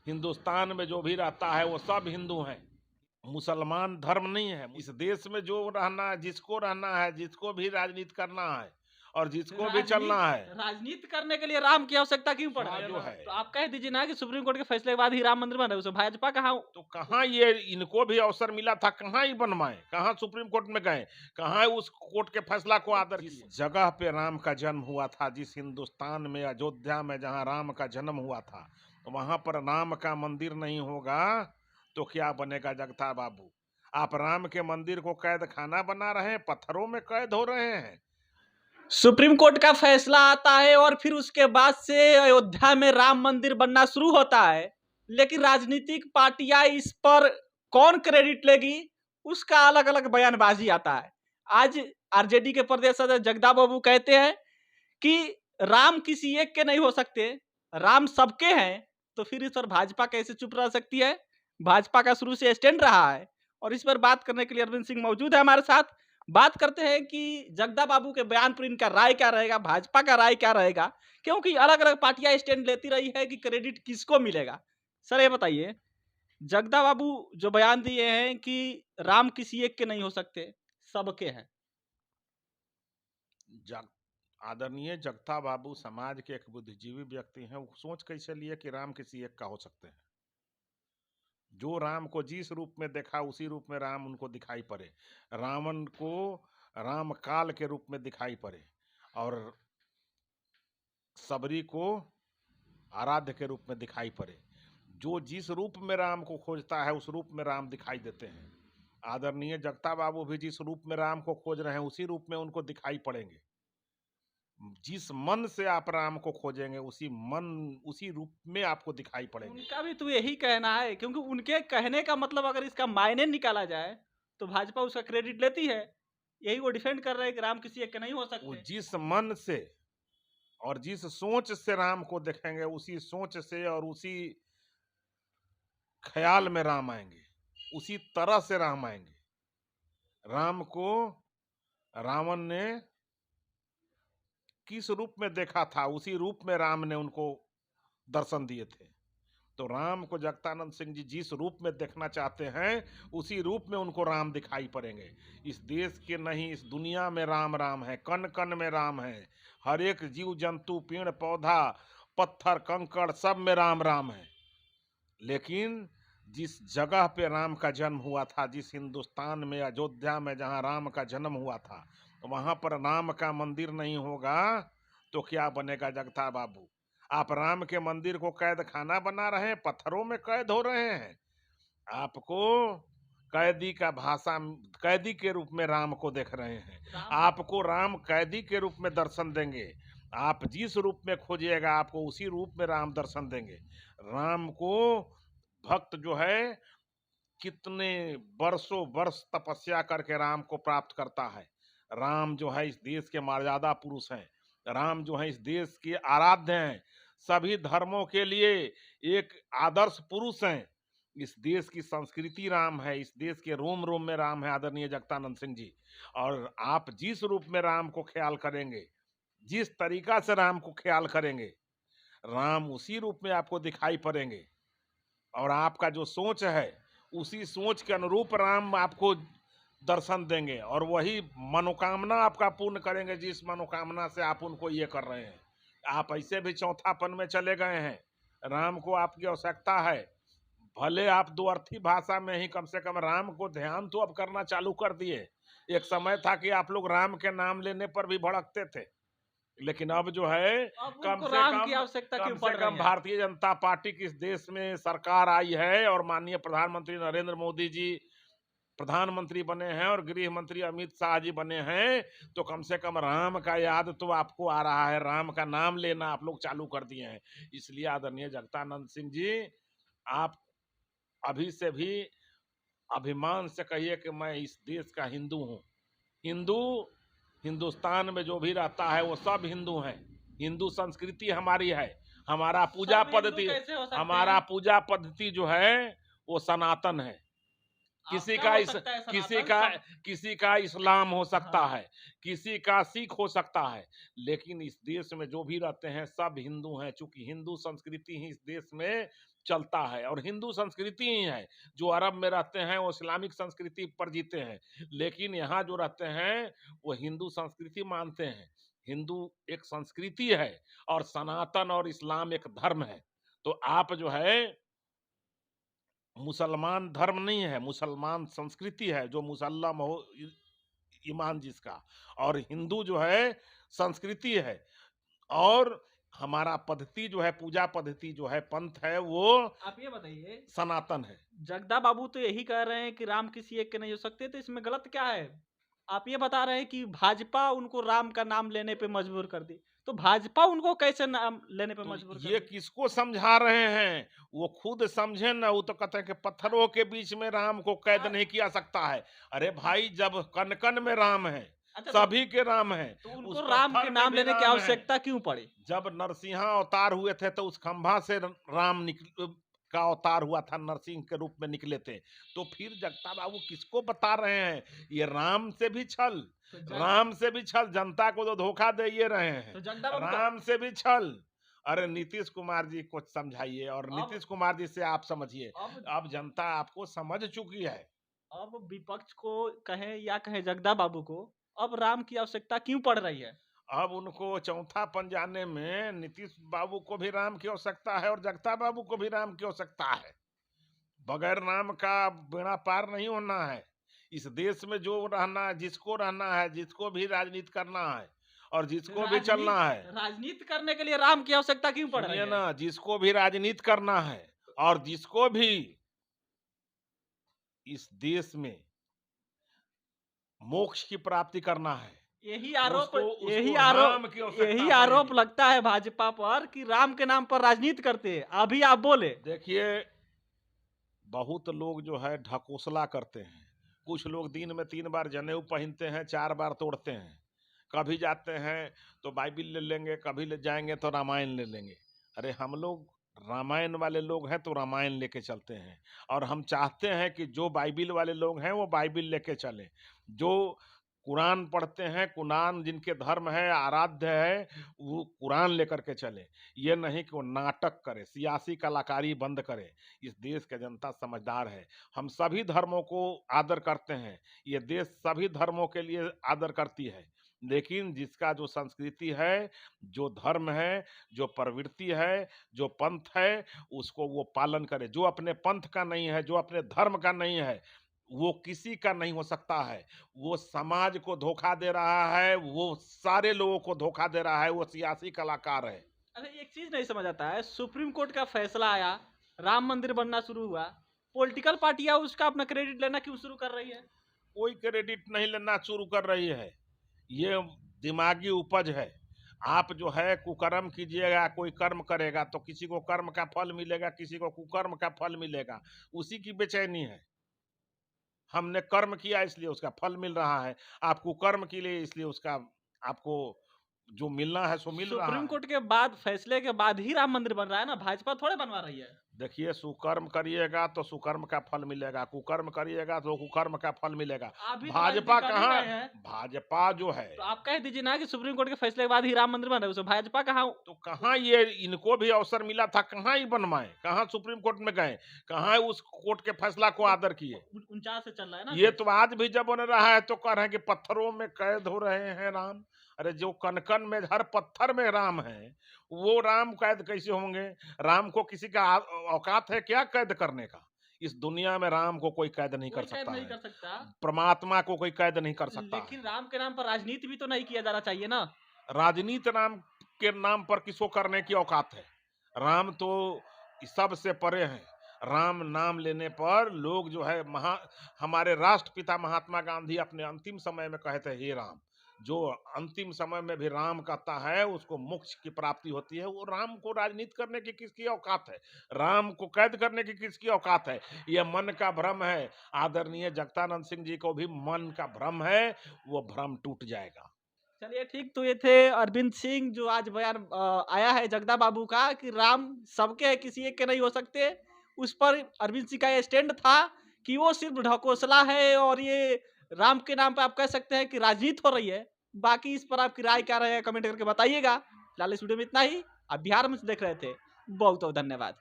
हिंदुस्तान में जो भी रहता है वो सब हिंदू हैं। मुसलमान धर्म नहीं है। इस देश में जो रहना है, जिसको रहना है, जिसको भी राजनीति करना है और जिसको भी चलना है, राजनीति करने के लिए राम की आवश्यकता क्यों पड़ रही है? जो है तो आप कह दीजिए ना कि सुप्रीम कोर्ट के फैसले के बाद ही राम मंदिर बन रहा है, उसमें भाजपा कहाँ? तो कहाँ ये इनको भी अवसर मिला था, कहाँ ही बनवाए, कहाँ सुप्रीम कोर्ट में गए, कहाँ उस कोर्ट के फैसला को आदर किया। जिस जगह पे राम का जन्म हुआ था, जिस हिंदुस्तान में अयोध्या में जहाँ राम का जन्म हुआ था, तो वहां पर राम का मंदिर नहीं होगा तो क्या बनेगा जगता बाबू? आप राम के मंदिर को कैद खाना बना रहे हैं, पत्थरों में कैद हो रहे हैं। सुप्रीम कोर्ट का फैसला आता है और फिर उसके बाद से अयोध्या में राम मंदिर बनना शुरू होता है, लेकिन राजनीतिक पार्टियां इस पर कौन क्रेडिट लेगी, उसका अलग अलग बयानबाजी आता है। आज आरजेडी के प्रदेश अध्यक्ष जगदा बाबू कहते हैं कि राम किसी एक के नहीं हो सकते, राम सबके हैं। तो फिर इस पर भाजपा कैसे चुप रह सकती है? भाजपा का शुरू से स्टैंड रहा है। और इस पर बात करने के लिए अरविंद सिंह मौजूद है हमारे साथ। बात करते हैं कि जगदा बाबू के बयान पर इनका राय क्या रहेगा, भाजपा का राय क्या रहेगा, क्योंकि अलग अलग पार्टियां स्टैंड लेती रही है कि क्रेडिट किसको मिलेगा। सर ये बताइए, जगदा बाबू जो बयान दिए हैं कि राम किसी एक के नहीं हो सकते, सबके हैं। आदरणीय जगता बाबू समाज के एक बुद्धिजीवी व्यक्ति हैं। वो सोच कैसे लिए कि राम किसी एक का हो सकते हैं? जो राम को जिस रूप में देखा उसी रूप में राम उनको दिखाई पड़े। रावण को राम काल के रूप में दिखाई पड़े और सबरी को आराध्य के रूप में दिखाई पड़े। जो जिस रूप में राम को खोजता है उस रूप में राम दिखाई देते हैं। आदरणीय जगता बाबू भी जिस रूप में राम को खोज रहे हैं उसी रूप में उनको दिखाई पड़ेंगे। जिस मन से आप राम को खोजेंगे उसी रूप में आपको दिखाई पड़ेंगे। उनका भी तो यही कहना है, क्योंकि उनके कहने का मतलब अगर इसका मायने निकाला जाए तो भाजपा उसका क्रेडिट लेती है। यही वो डिफेंड कर रहे हैं कि राम किसी एक के नहीं हो वो सकते। जिस मन से और जिस सोच से राम को देखेंगे उसी सोच से और उसी ख्याल में राम आएंगे, उसी तरह से राम आएंगे। राम को रावण ने किस रूप में देखा था उसी रूप में राम ने उनको दर्शन दिए थे। तो राम को जगतानंद सिंह जी जिस रूप में देखना चाहते हैं उसी रूप में उनको राम दिखाई पड़ेंगे। इस देश के नहीं, इस दुनिया में राम राम है, कण कण में राम है। हर एक जीव जंतु, पेड़ पौधा, पत्थर कंकड़, सब में राम राम है। लेकिन जिस जगह पे राम का जन्म हुआ था, जिस हिंदुस्तान में अयोध्या में जहाँ राम का जन्म हुआ था, तो वहां पर राम का मंदिर नहीं होगा तो क्या बनेगा जगता बाबू? आप राम के मंदिर को कैद खाना बना रहे हैं, पत्थरों में कैद हो रहे हैं। आपको कैदी का भाषा, कैदी के रूप में राम को देख रहे हैं। आपको राम कैदी के रूप में दर्शन देंगे। आप जिस रूप में खोजिएगा आपको उसी रूप में राम दर्शन देंगे। राम को भक्त जो है कितने वर्षों वर्ष तपस्या करके राम को प्राप्त करता है। राम जो है इस देश के मर्यादा पुरुष हैं। राम जो है इस देश के आराध्य हैं। सभी धर्मों के लिए एक आदर्श पुरुष हैं। इस देश की संस्कृति राम है, इस देश के रोम रोम में राम है आदरणीय जगतानंद सिंह जी। और आप जिस रूप में राम को ख्याल करेंगे, जिस तरीका से राम को ख्याल करेंगे, राम उसी रूप में आपको दिखाई पड़ेंगे। और आपका जो सोच है उसी सोच के अनुरूप राम आपको दर्शन देंगे और वही मनोकामना आपका पूर्ण करेंगे जिस मनोकामना से आप उनको ये कर रहे हैं। आप ऐसे भी चौथापन में चले गए हैं। राम को आपकी आवश्यकता है। भले आप दो अर्थी भाषा में ही कम से कम राम को ध्यान तो अब करना चालू कर दिए। एक समय था कि आप लोग राम के नाम लेने पर भी भड़कते थे, लेकिन अब जो है कम से राम की आवश्यकता क्यों पड़ रही है? भारतीय जनता पार्टी की इस देश में सरकार आई है और माननीय प्रधानमंत्री नरेंद्र मोदी जी प्रधानमंत्री बने हैं और गृह मंत्री अमित शाह जी बने हैं, तो कम से कम राम का याद तो आपको आ रहा है, राम का नाम लेना आप लोग चालू कर दिए हैं। इसलिए आदरणीय जगतानंद सिंह जी, आप अभी से भी अभिमान से कहिए कि मैं इस देश का हिंदू हूँ। हिंदू हिंदुस्तान में जो भी रहता है वो सब हिंदू हैं। हिंदू संस्कृति हमारी है। हमारा पूजा पद्धति, हमारा पूजा पद्धति जो है वो सनातन है। किसी का इस्लाम हो सकता है, किसी का सिख हो सकता है, लेकिन इस देश में जो भी रहते हैं सब हिंदू हैं। चूंकि हिंदू संस्कृति ही इस देश में चलता है और हिंदू संस्कृति ही है। जो अरब में रहते हैं वो इस्लामिक संस्कृति पर जीते हैं, लेकिन यहाँ जो रहते हैं वो हिंदू संस्कृति मानते हैं। हिंदू एक संस्कृति है और सनातन और इस्लाम एक धर्म है। तो आप जो है मुसलमान धर्म नहीं है, मुसलमान संस्कृति है, जो मुसल्लम हो ईमान जिसका, और हिंदू जो है संस्कृति है। और हमारा पद्धति जो है, पूजा पद्धति जो है, पंथ है, वो आप ये बताइए, सनातन है। जगदा बाबू तो यही कह रहे हैं कि राम किसी एक के नहीं हो सकते, तो इसमें गलत क्या है? आप ये बता रहे हैं कि भाजपा उनको राम का नाम लेने पे मजबूर कर दी, तो भाजपा उनको कैसे नाम लेने पे तो मजबूर कर ये दी? किसको समझा रहे हैं? वो खुद समझे ना। वो तो कहते हैं कि पत्थरों के बीच में राम को कैद नहीं किया सकता है। अरे भाई, जब कन कन में राम है, अच्छा, सभी के राम है, तो उस उनको राम पत्थर के में नाम भी लेने की राम है। आवश्यकता क्यों पड़ी? जब नरसिंहा अवतार हुए थे तो उस खंभा से राम का अवतार हुआ था, नरसिंह के रूप में निकले थे। तो फिर जगता बाबू किसको बता रहे हैं? ये राम से भी छल, राम से भी छल, जनता को तो धोखा दे ये रहे हैं, तो जगदा बाबू राम से भी छल। अरे नीतीश कुमार जी को समझाइए और नीतीश कुमार जी से आप समझिए। अब जनता आपको समझ चुकी है। अब विपक्ष को कहें या कहें जगदा बाबू को, अब राम की आवश्यकता क्यों पड़ रही है? अब उनको चौथापन जाने में नीतीश बाबू को भी राम की आवश्यकता है और जगता बाबू को भी राम की आवश्यकता है। बगैर राम का बेड़ा पार नहीं होना है। इस देश में जो रहना है, जिसको रहना है, जिसको भी राजनीति करना है और जिसको भी चलना है, राजनीति करने के लिए राम की आवश्यकता क्यों पड़ रही है? ना, जिसको भी राजनीति करना है और जिसको भी इस देश में मोक्ष की प्राप्ति करना है, यही आरोप उसको यही राम की आरोप आवश्यकता यही पड़ेगी। आरोप लगता है भाजपा पर कि राम के नाम पर राजनीति करते हैं। अभी आप बोले, देखिए, बहुत लोग जो है ढकोसला करते हैं। कुछ लोग दिन में 3 बार जनेऊ पहनते हैं, 4 बार तोड़ते हैं। कभी जाते हैं तो बाइबिल ले लेंगे, कभी ले जाएंगे तो रामायण ले लेंगे। अरे हम लोग रामायण वाले लोग हैं तो रामायण लेके चलते हैं, और हम चाहते हैं कि जो बाइबिल वाले लोग हैं वो बाइबिल लेके चलें। जो कुरान पढ़ते हैं, कुरान जिनके धर्म है, आराध्य है, वो कुरान लेकर के चले। ये नहीं कि वो नाटक करे, सियासी कलाकारी बंद करे। इस देश की जनता समझदार है। हम सभी धर्मों को आदर करते हैं, ये देश सभी धर्मों के लिए आदर करती है, लेकिन जिसका जो संस्कृति है, जो धर्म है, जो प्रवृत्ति है, जो पंथ है, उसको वो पालन करे। जो अपने पंथ का नहीं है, जो अपने धर्म का नहीं है, वो किसी का नहीं हो सकता है। वो समाज को धोखा दे रहा है, वो सारे लोगों को धोखा दे रहा है, वो सियासी कलाकार है। अरे एक चीज नहीं समझ आता है, सुप्रीम कोर्ट का फैसला आया, राम मंदिर बनना शुरू हुआ, पॉलिटिकल पार्टियां उसका अपना क्रेडिट लेना क्यों शुरू कर रही है? कोई क्रेडिट नहीं लेना शुरू कर रही है। ये दिमागी उपज है। आप जो है कुकर्म कीजिएगा, कोई कर्म करेगा तो किसी को कर्म का फल मिलेगा, किसी को कुकर्म का फल मिलेगा। उसी की बेचैनी है। हमने कर्म किया इसलिए उसका फल मिल रहा है, आप कुकर्म के लिए इसलिए उसका आपको जो मिलना है सो मिल रहा सुप्रीम है। कोर्ट के बाद फैसले के बाद ही राम मंदिर बन रहा है ना, भाजपा थोड़े बनवा रही है। देखिए, सुकर्म करिएगा तो सुकर्म का फल मिलेगा, कुकर्म करिएगा तो कुकर्म का फल मिलेगा। अभी तो भाजपा राजनीति कर ही कहाँ, रहे हैं। भाजपा जो है तो आप कह दीजिए ना कि सुप्रीम कोर्ट के फैसले के बाद ही राम मंदिर बन रहा है, उसमें भाजपा कहाँ? तो कहाँ ये इनको भी अवसर मिला था, कहाँ ही बनवाए, कहाँ सुप्रीम कोर्ट में गए, कहाँ उस कोर्ट के फैसला को आदर किए। 49 से चल रहा है ना ये तो आज भी जब बन रहा है तो कह रहे हैं कि पत्थरों में कैद हो रहे हैं राम। अरे जो कनकन में हर पत्थर में राम है, वो राम कैद कैसे होंगे? राम को किसी का औकात है क्या कैद करने का? इस दुनिया में राम को कोई कैद नहीं कर सकता नहीं है। कर सकता, परमात्मा को कोई कैद नहीं कर सकता लेकिन राम के नाम पर राजनीति भी तो नहीं किया जाना चाहिए ना। राजनीति नाम के नाम पर किसको करने की औकात है? राम तो सबसे परे हैं। राम नाम लेने पर लोग जो है हमारे राष्ट्रपिता महात्मा गांधी अपने अंतिम समय में कहे थे, हे राम। जो अंतिम समय में भी राम कहता है उसको मोक्ष की प्राप्ति होती है। वो राम को राजनीति करने की किसकी औकात है? राम को कैद करने की किसकी औकात है? यह मन का भ्रम है। आदरणीय जगदानंद सिंह जी को भी मन का भ्रम है, वो भ्रम टूट जाएगा। चलिए ठीक, तो ये थे अरविंद सिंह, जो आज बयान आया है जगदा बाबू का कि राम सबके है, किसी एक के नहीं हो सकते। उस पर अरविंद सिंह का ये स्टैंड था कि वो सिर्फ ढकोसला है, और ये राम के नाम पे आप कह सकते हैं कि राजनीति हो रही है। बाकी इस पर आपकी राय क्या रहे कमेंट करके बताइएगा। फिलहाल इस वीडियो में इतना ही। आप बिहार में देख रहे थे, बहुत बहुत धन्यवाद।